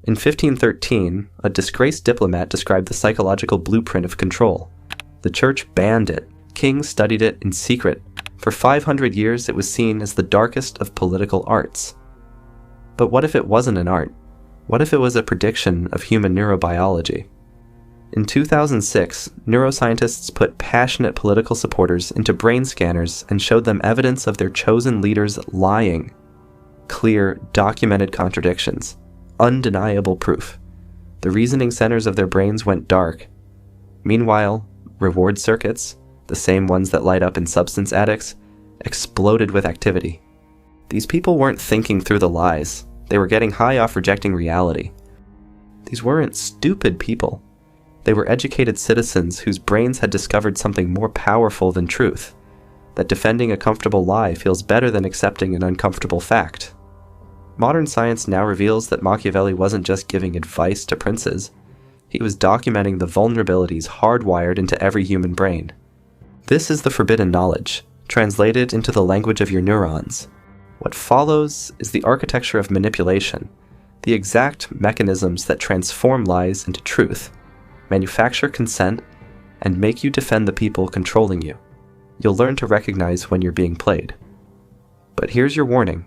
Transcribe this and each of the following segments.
In 1513, a disgraced diplomat described the psychological blueprint of control. The church banned it. Kings studied it in secret. For 500 years, it was seen as the darkest of political arts. But what if it wasn't an art? What if it was a prediction of human neurobiology? In 2006, neuroscientists put passionate political supporters into brain scanners and showed them evidence of their chosen leaders lying. Clear, documented contradictions. Undeniable proof. The reasoning centers of their brains went dark. Meanwhile, reward circuits, the same ones that light up in substance addicts, exploded with activity. These people weren't thinking through the lies. They were getting high off rejecting reality. These weren't stupid people. They were educated citizens whose brains had discovered something more powerful than truth, that defending a comfortable lie feels better than accepting an uncomfortable fact. Modern science now reveals that Machiavelli wasn't just giving advice to princes. He was documenting the vulnerabilities hardwired into every human brain. This is the forbidden knowledge, translated into the language of your neurons. What follows is the architecture of manipulation, the exact mechanisms that transform lies into truth, manufacture consent, and make you defend the people controlling you. You'll learn to recognize when you're being played. But here's your warning.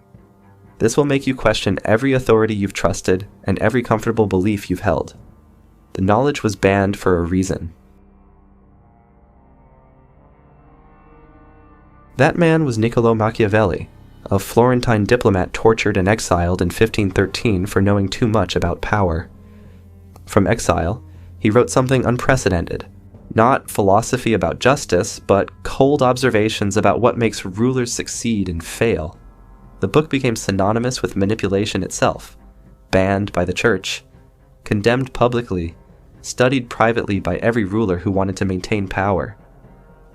This will make you question every authority you've trusted and every comfortable belief you've held. The knowledge was banned for a reason. That man was Niccolò Machiavelli, a Florentine diplomat tortured and exiled in 1513 for knowing too much about power. From exile, he wrote something unprecedented. Not philosophy about justice, but cold observations about what makes rulers succeed and fail. The book became synonymous with manipulation itself, banned by the church, condemned publicly, studied privately by every ruler who wanted to maintain power.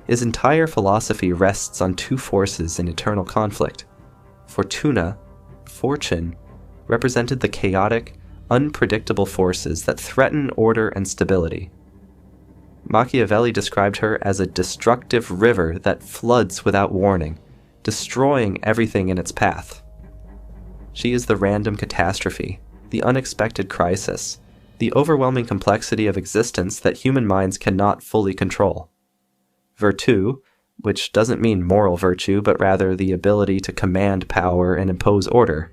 His entire philosophy rests on two forces in eternal conflict. Fortuna, fortune, represented the chaotic, unpredictable forces that threaten order and stability. Machiavelli described her as a destructive river that floods without warning, destroying everything in its path. She is the random catastrophe, the unexpected crisis, the overwhelming complexity of existence that human minds cannot fully control. Virtù, which doesn't mean moral virtue but rather the ability to command power and impose order,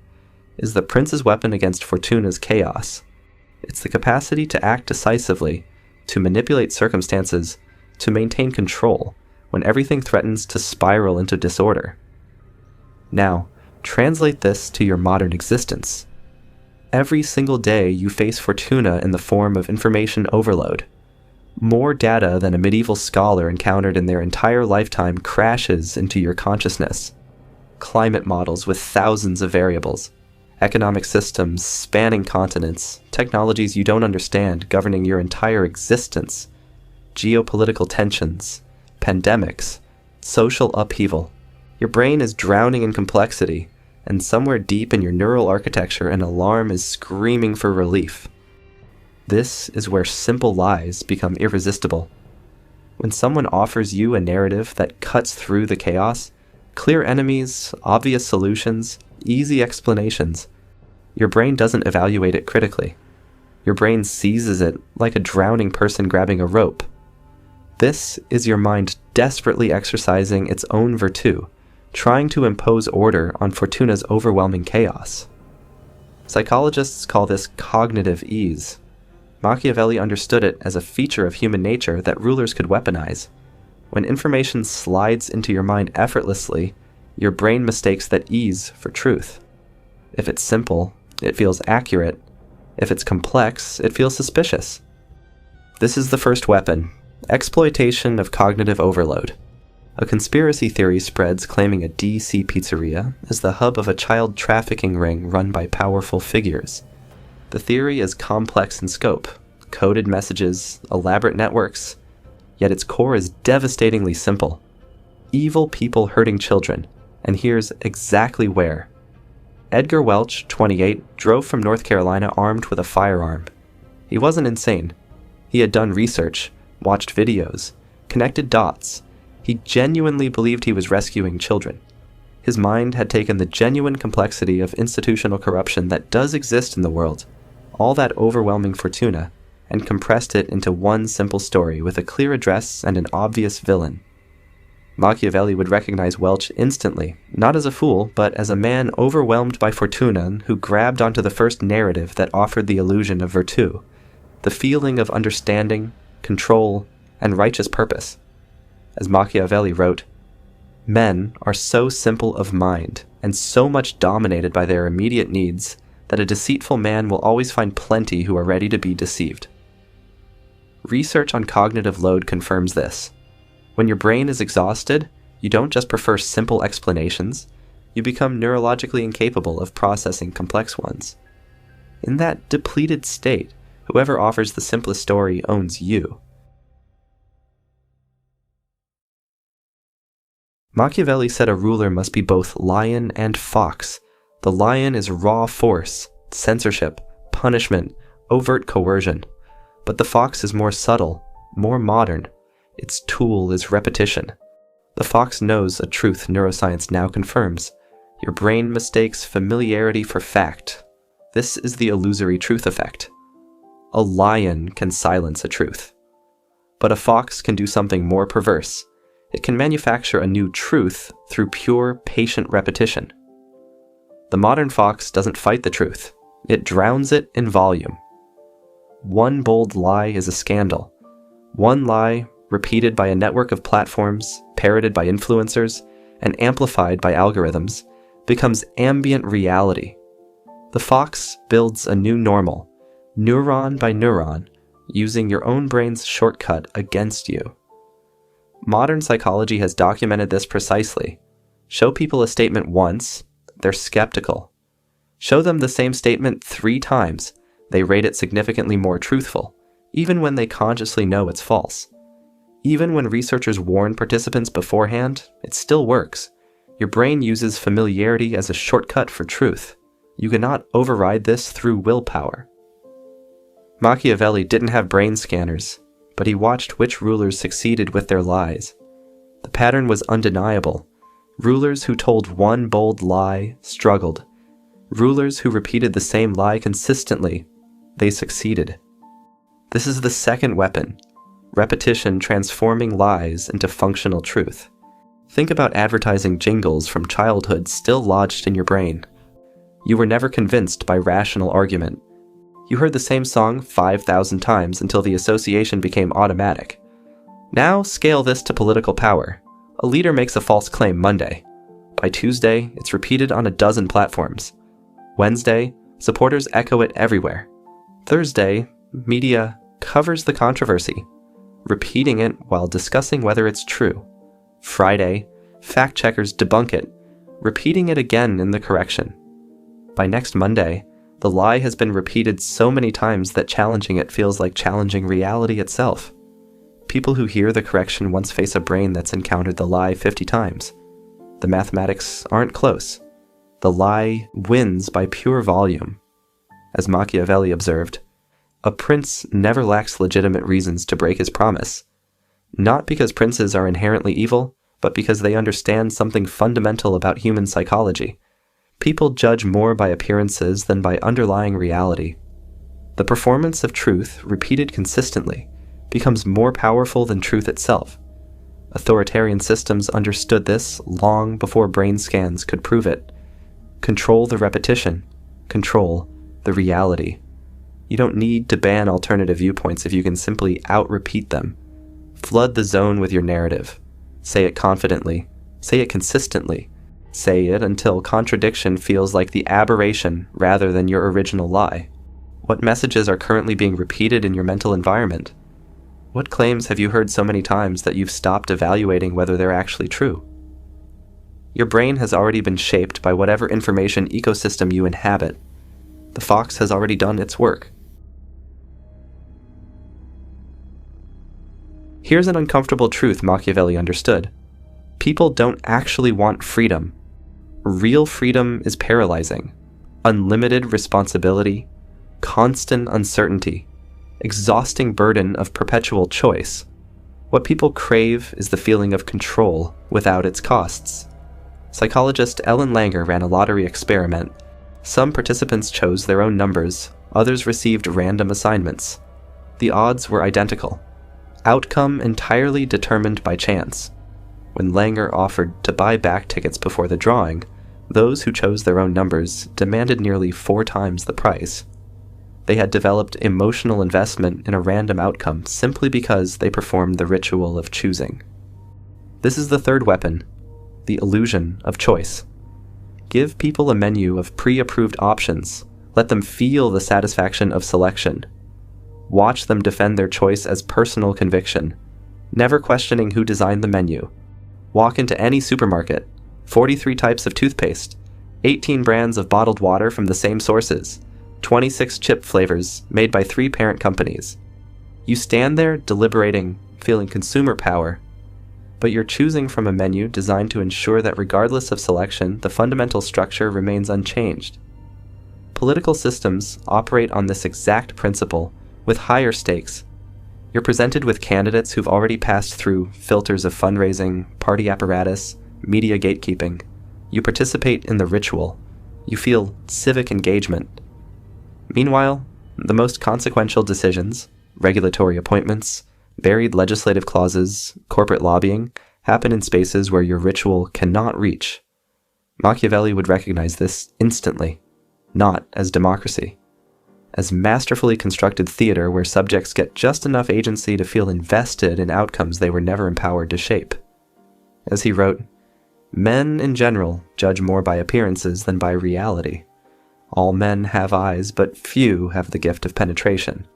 is the prince's weapon against Fortuna's chaos. It's the capacity to act decisively, to manipulate circumstances, to maintain control, when everything threatens to spiral into disorder. Now, translate this to your modern existence. Every single day you face Fortuna in the form of information overload. More data than a medieval scholar encountered in their entire lifetime crashes into your consciousness. Climate models with thousands of variables, economic systems spanning continents, technologies you don't understand governing your entire existence, geopolitical tensions, pandemics, social upheaval. Your brain is drowning in complexity, and somewhere deep in your neural architecture an alarm is screaming for relief. This is where simple lies become irresistible. When someone offers you a narrative that cuts through the chaos, clear enemies, obvious solutions, easy explanations, your brain doesn't evaluate it critically. Your brain seizes it like a drowning person grabbing a rope. This is your mind desperately exercising its own virtù, trying to impose order on Fortuna's overwhelming chaos. Psychologists call this cognitive ease. Machiavelli understood it as a feature of human nature that rulers could weaponize. When information slides into your mind effortlessly, your brain mistakes that ease for truth. If it's simple, it feels accurate. If it's complex, it feels suspicious. This is the first weapon, exploitation of cognitive overload. A conspiracy theory spreads claiming a DC pizzeria is the hub of a child trafficking ring run by powerful figures. The theory is complex in scope, coded messages, elaborate networks, yet its core is devastatingly simple. Evil people hurting children, and here's exactly where. Edgar Welch, 28, drove from North Carolina armed with a firearm. He wasn't insane. He had done research, watched videos, connected dots. He genuinely believed he was rescuing children. His mind had taken the genuine complexity of institutional corruption that does exist in the world, all that overwhelming fortuna and compressed it into one simple story with a clear address and an obvious villain. Machiavelli would recognize Welch instantly, not as a fool, but as a man overwhelmed by fortuna who grabbed onto the first narrative that offered the illusion of virtù, the feeling of understanding, control, and righteous purpose. As Machiavelli wrote, "Men are so simple of mind and so much dominated by their immediate needs that a deceitful man will always find plenty who are ready to be deceived." Research on cognitive load confirms this. When your brain is exhausted, you don't just prefer simple explanations, you become neurologically incapable of processing complex ones. In that depleted state, whoever offers the simplest story owns you. Machiavelli said a ruler must be both lion and fox. The lion is raw force, censorship, punishment, overt coercion. But the fox is more subtle, more modern. Its tool is repetition. The fox knows a truth neuroscience now confirms. Your brain mistakes familiarity for fact. This is the illusory truth effect. A lion can silence a truth. But a fox can do something more perverse. It can manufacture a new truth through pure, patient repetition. The modern fox doesn't fight the truth. It drowns it in volume. One bold lie is a scandal. One lie, repeated by a network of platforms, parroted by influencers, and amplified by algorithms, becomes ambient reality. The fox builds a new normal, neuron by neuron, using your own brain's shortcut against you. Modern psychology has documented this precisely. Show people a statement once, they're skeptical. Show them the same statement 3 times, they rate it significantly more truthful, even when they consciously know it's false. Even when researchers warn participants beforehand, it still works. Your brain uses familiarity as a shortcut for truth. You cannot override this through willpower. Machiavelli didn't have brain scanners, but he watched which rulers succeeded with their lies. The pattern was undeniable. Rulers who told one bold lie struggled. Rulers who repeated the same lie consistently, they succeeded. This is the second weapon, repetition transforming lies into functional truth. Think about advertising jingles from childhood still lodged in your brain. You were never convinced by rational argument. You heard the same song 5,000 times until the association became automatic. Now scale this to political power. A leader makes a false claim Monday. By Tuesday, it's repeated on a dozen platforms. Wednesday, supporters echo it everywhere. Thursday, media covers the controversy, repeating it while discussing whether it's true. Friday, fact-checkers debunk it, repeating it again in the correction. By next Monday, the lie has been repeated so many times that challenging it feels like challenging reality itself. People who hear the correction once face a brain that's encountered the lie 50 times. The mathematics aren't close. The lie wins by pure volume. As Machiavelli observed, a prince never lacks legitimate reasons to break his promise. Not because princes are inherently evil, but because they understand something fundamental about human psychology. People judge more by appearances than by underlying reality. The performance of truth, repeated consistently, becomes more powerful than truth itself. Authoritarian systems understood this long before brain scans could prove it. Control the repetition. Control the reality. You don't need to ban alternative viewpoints if you can simply out-repeat them. Flood the zone with your narrative. Say it confidently. Say it consistently. Say it until contradiction feels like the aberration rather than your original lie. What messages are currently being repeated in your mental environment? What claims have you heard so many times that you've stopped evaluating whether they're actually true? Your brain has already been shaped by whatever information ecosystem you inhabit. The fox has already done its work. Here's an uncomfortable truth Machiavelli understood. People don't actually want freedom. Real freedom is paralyzing. Unlimited responsibility, constant uncertainty, exhausting burden of perpetual choice. What people crave is the feeling of control without its costs. Psychologist Ellen Langer ran a lottery experiment. Some participants chose their own numbers, Others received random assignments. The odds were identical. Outcome entirely determined by chance. When Langer offered to buy back tickets before the drawing, those who chose their own numbers demanded nearly 4 times the price. They had developed emotional investment in a random outcome simply because they performed the ritual of choosing. This is the third weapon, the illusion of choice. Give people a menu of pre-approved options. Let them feel the satisfaction of selection. Watch them defend their choice as personal conviction, never questioning who designed the menu. Walk into any supermarket, 43 types of toothpaste, 18 brands of bottled water from the same sources, 26 chip flavors made by 3 parent companies. You stand there deliberating, feeling consumer power, but you're choosing from a menu designed to ensure that regardless of selection, the fundamental structure remains unchanged. Political systems operate on this exact principle with higher stakes. You're presented with candidates who've already passed through filters of fundraising, party apparatus, media gatekeeping. You participate in the ritual. You feel civic engagement. Meanwhile, the most consequential decisions, regulatory appointments, buried legislative clauses, corporate lobbying, happen in spaces where your ritual cannot reach. Machiavelli would recognize this instantly, not as democracy, as masterfully constructed theater where subjects get just enough agency to feel invested in outcomes they were never empowered to shape. As he wrote, "Men in general judge more by appearances than by reality. All men have eyes, but few have the gift of penetration."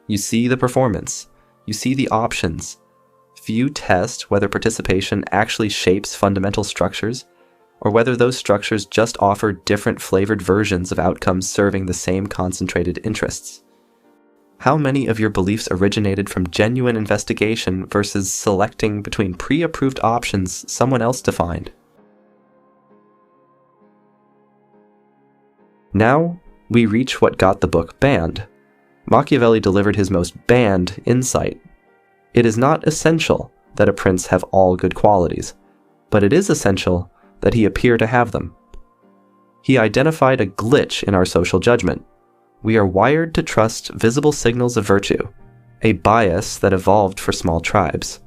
You see the performance. You see the options. Few test whether participation actually shapes fundamental structures, or whether those structures just offer different flavored versions of outcomes serving the same concentrated interests. How many of your beliefs originated from genuine investigation versus selecting between pre-approved options someone else defined? Now, we reach what got the book banned. Machiavelli delivered his most banned insight. It is not essential that a prince have all good qualities, but it is essential that he appear to have them. He identified a glitch in our social judgment. We are wired to trust visible signals of virtue, a bias that evolved for small tribes.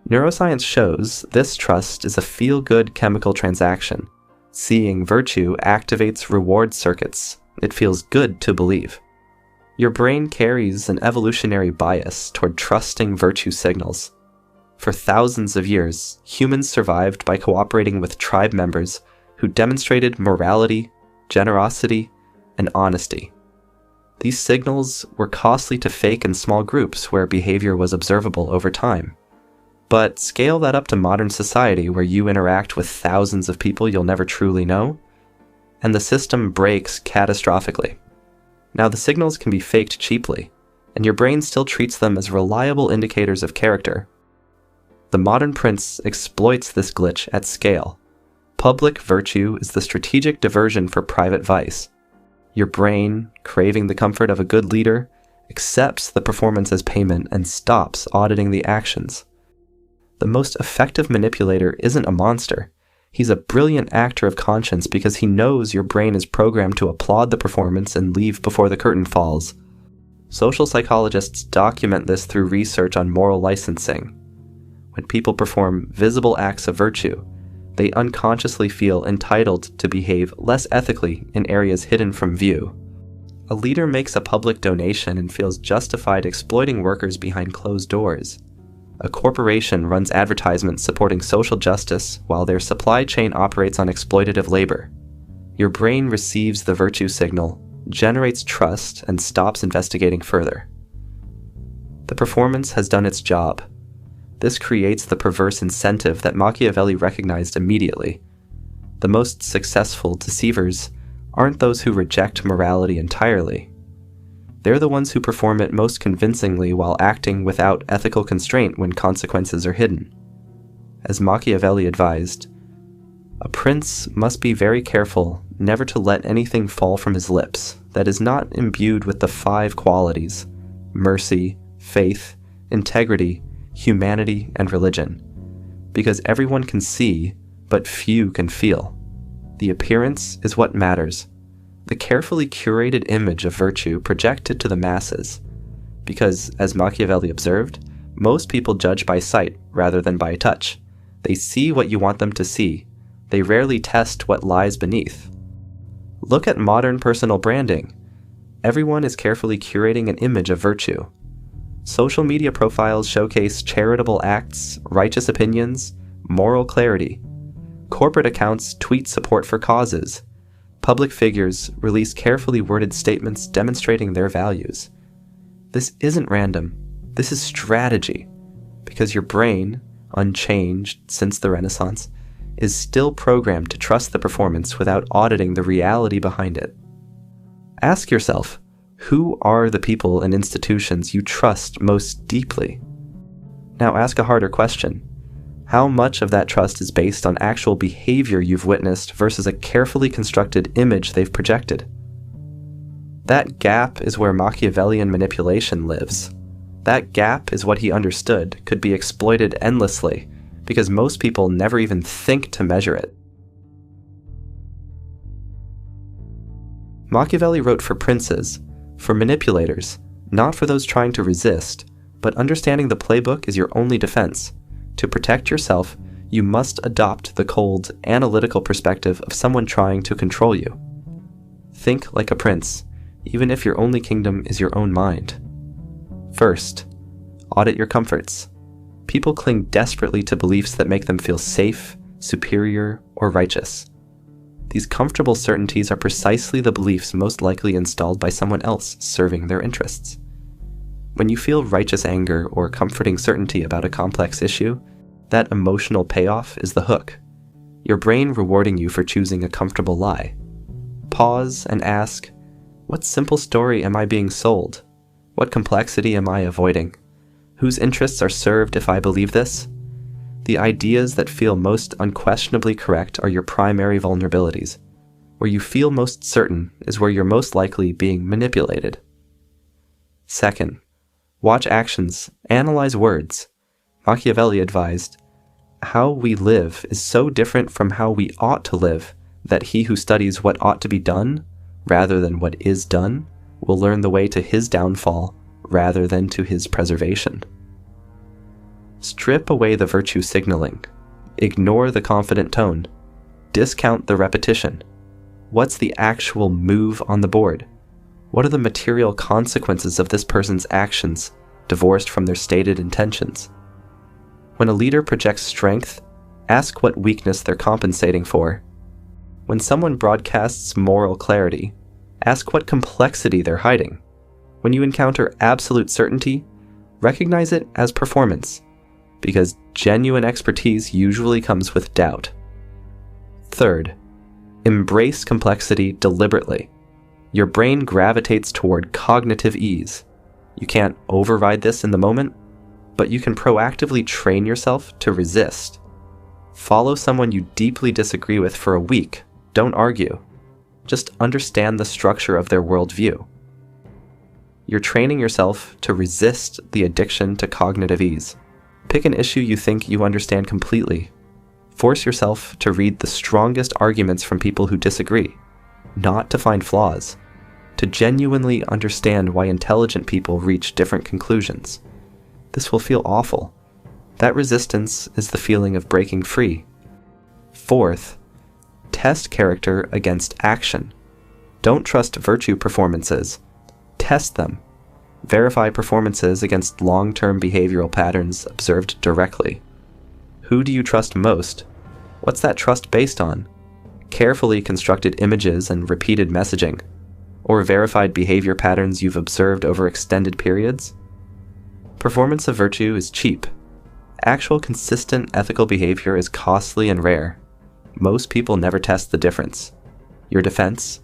Neuroscience shows this trust is a feel-good chemical transaction. Seeing virtue activates reward circuits. It feels good to believe. Your brain carries an evolutionary bias toward trusting virtue signals. For thousands of years, humans survived by cooperating with tribe members who demonstrated morality, generosity, and honesty. These signals were costly to fake in small groups where behavior was observable over time. But scale that up to modern society where you interact with thousands of people you'll never truly know, and the system breaks catastrophically. Now the signals can be faked cheaply, and your brain still treats them as reliable indicators of character. The modern prince exploits this glitch at scale. Public virtue is the strategic diversion for private vice. Your brain, craving the comfort of a good leader, accepts the performance as payment and stops auditing the actions. The most effective manipulator isn't a monster. He's a brilliant actor of conscience because he knows your brain is programmed to applaud the performance and leave before the curtain falls. Social psychologists document this through research on moral licensing. When people perform visible acts of virtue, they unconsciously feel entitled to behave less ethically in areas hidden from view. A leader makes a public donation and feels justified exploiting workers behind closed doors. A corporation runs advertisements supporting social justice while their supply chain operates on exploitative labor. Your brain receives the virtue signal, generates trust, and stops investigating further. The performance has done its job. This creates the perverse incentive that Machiavelli recognized immediately. The most successful deceivers aren't those who reject morality entirely. They're the ones who perform it most convincingly while acting without ethical constraint when consequences are hidden. As Machiavelli advised, a prince must be very careful never to let anything fall from his lips that is not imbued with the 5 qualities: mercy, faith, integrity, humanity, and religion, because everyone can see, but few can feel. The appearance is what matters. the carefully curated image of virtue projected to the masses. Because, as Machiavelli observed, most people judge by sight rather than by touch. They see what you want them to see. They rarely test what lies beneath. Look at modern personal branding. Everyone is carefully curating an image of virtue. Social media profiles showcase charitable acts, righteous opinions, moral clarity. Corporate accounts tweet support for causes. Public figures release carefully worded statements demonstrating their values. This isn't random. This is strategy, because your brain, unchanged since the Renaissance, is still programmed to trust the performance without auditing the reality behind it. Ask yourself, who are the people and institutions you trust most deeply? Now ask a harder question. How much of that trust is based on actual behavior you've witnessed versus a carefully constructed image they've projected? That gap is where Machiavellian manipulation lives. That gap is what he understood could be exploited endlessly, because most people never even think to measure it. Machiavelli wrote for princes, for manipulators, not for those trying to resist, but understanding the playbook is your only defense. To protect yourself, you must adopt the cold, analytical perspective of someone trying to control you. Think like a prince, even if your only kingdom is your own mind. First, audit your comforts. People cling desperately to beliefs that make them feel safe, superior, or righteous. These comfortable certainties are precisely the beliefs most likely installed by someone else serving their interests. When you feel righteous anger or comforting certainty about a complex issue, that emotional payoff is the hook, your brain rewarding you for choosing a comfortable lie. Pause and ask, what simple story am I being sold? What complexity am I avoiding? Whose interests are served if I believe this? The ideas that feel most unquestionably correct are your primary vulnerabilities. Where you feel most certain is where you're most likely being manipulated. Second, watch actions, analyze words. Machiavelli advised, how we live is so different from how we ought to live that he who studies what ought to be done, rather than what is done, will learn the way to his downfall, rather than to his preservation. Strip away the virtue signaling. Ignore the confident tone. Discount the repetition. What's the actual move on the board? What are the material consequences of this person's actions, divorced from their stated intentions? When a leader projects strength, ask what weakness they're compensating for. When someone broadcasts moral clarity, ask what complexity they're hiding. When you encounter absolute certainty, recognize it as performance, because genuine expertise usually comes with doubt. Third, embrace complexity deliberately. Your brain gravitates toward cognitive ease. You can't override this in the moment, but you can proactively train yourself to resist. Follow someone you deeply disagree with for a week. Don't argue. Just understand the structure of their worldview. You're training yourself to resist the addiction to cognitive ease. Pick an issue you think you understand completely. Force yourself to read the strongest arguments from people who disagree, not to find flaws, to genuinely understand why intelligent people reach different conclusions. This will feel awful. That resistance is the feeling of breaking free. Fourth, test character against action. Don't trust virtue performances. Test them. Verify performances against long-term behavioral patterns observed directly. Who do you trust most? What's that trust based on? Carefully constructed images and repeated messaging, or verified behavior patterns you've observed over extended periods? Performance of virtue is cheap. Actual consistent ethical behavior is costly and rare. Most people never test the difference. Your defense?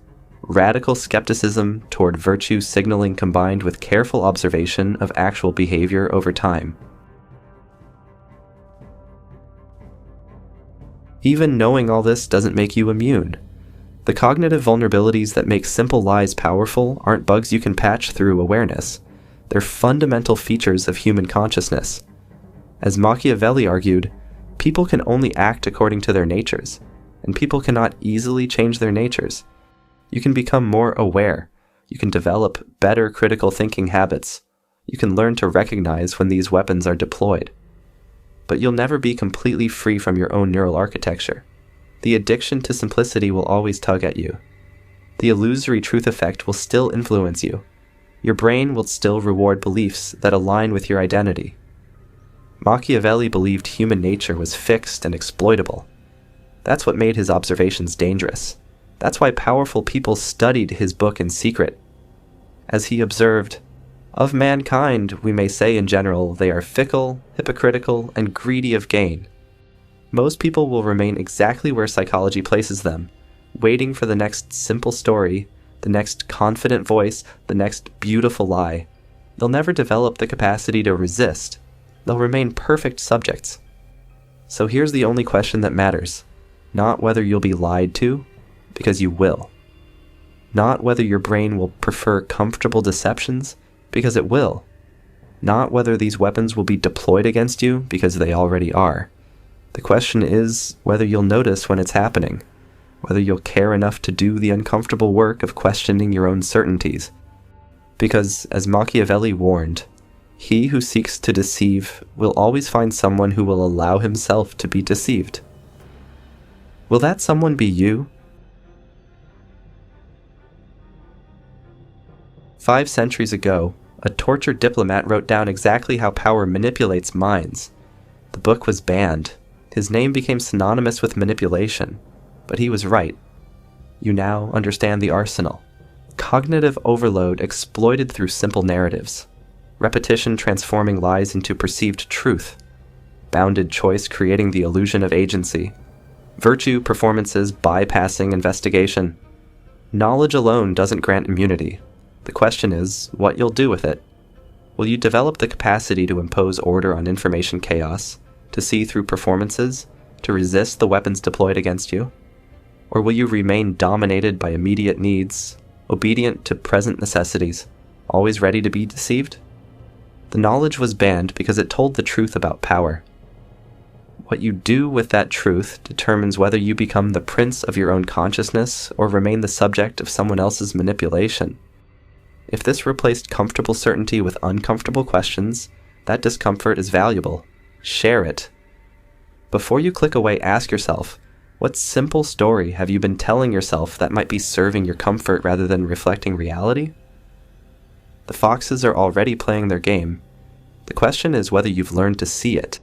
Radical skepticism toward virtue signaling combined with careful observation of actual behavior over time. Even knowing all this doesn't make you immune. The cognitive vulnerabilities that make simple lies powerful aren't bugs you can patch through awareness. They're fundamental features of human consciousness. As Machiavelli argued, people can only act according to their natures, and people cannot easily change their natures. You can become more aware. You can develop better critical thinking habits. You can learn to recognize when these weapons are deployed. But you'll never be completely free from your own neural architecture. The addiction to simplicity will always tug at you. The illusory truth effect will still influence you. Your brain will still reward beliefs that align with your identity. Machiavelli believed human nature was fixed and exploitable. That's what made his observations dangerous. That's why powerful people studied his book in secret. As he observed, "Of mankind, we may say in general, they are fickle, hypocritical, and greedy of gain. Most people will remain exactly where psychology places them, waiting for the next simple story, the next confident voice, the next beautiful lie. They'll never develop the capacity to resist. They'll remain perfect subjects." So here's the only question that matters. Not whether you'll be lied to, because you will. Not whether your brain will prefer comfortable deceptions, because it will. Not whether these weapons will be deployed against you, because they already are. The question is whether you'll notice when it's happening, whether you'll care enough to do the uncomfortable work of questioning your own certainties. Because, as Machiavelli warned, he who seeks to deceive will always find someone who will allow himself to be deceived. Will that someone be you? 5 centuries ago, a tortured diplomat wrote down exactly how power manipulates minds. The book was banned. His name became synonymous with manipulation. But he was right. You now understand the arsenal. Cognitive overload exploited through simple narratives. Repetition transforming lies into perceived truth. Bounded choice creating the illusion of agency. Virtue performances bypassing investigation. Knowledge alone doesn't grant immunity. The question is what you'll do with it. Will you develop the capacity to impose order on information chaos, to see through performances, to resist the weapons deployed against you? Or will you remain dominated by immediate needs, obedient to present necessities, always ready to be deceived? The knowledge was banned because it told the truth about power. What you do with that truth determines whether you become the prince of your own consciousness or remain the subject of someone else's manipulation. If this replaced comfortable certainty with uncomfortable questions, that discomfort is valuable. Share it. Before you click away, ask yourself, what simple story have you been telling yourself that might be serving your comfort rather than reflecting reality? The foxes are already playing their game. The question is whether you've learned to see it.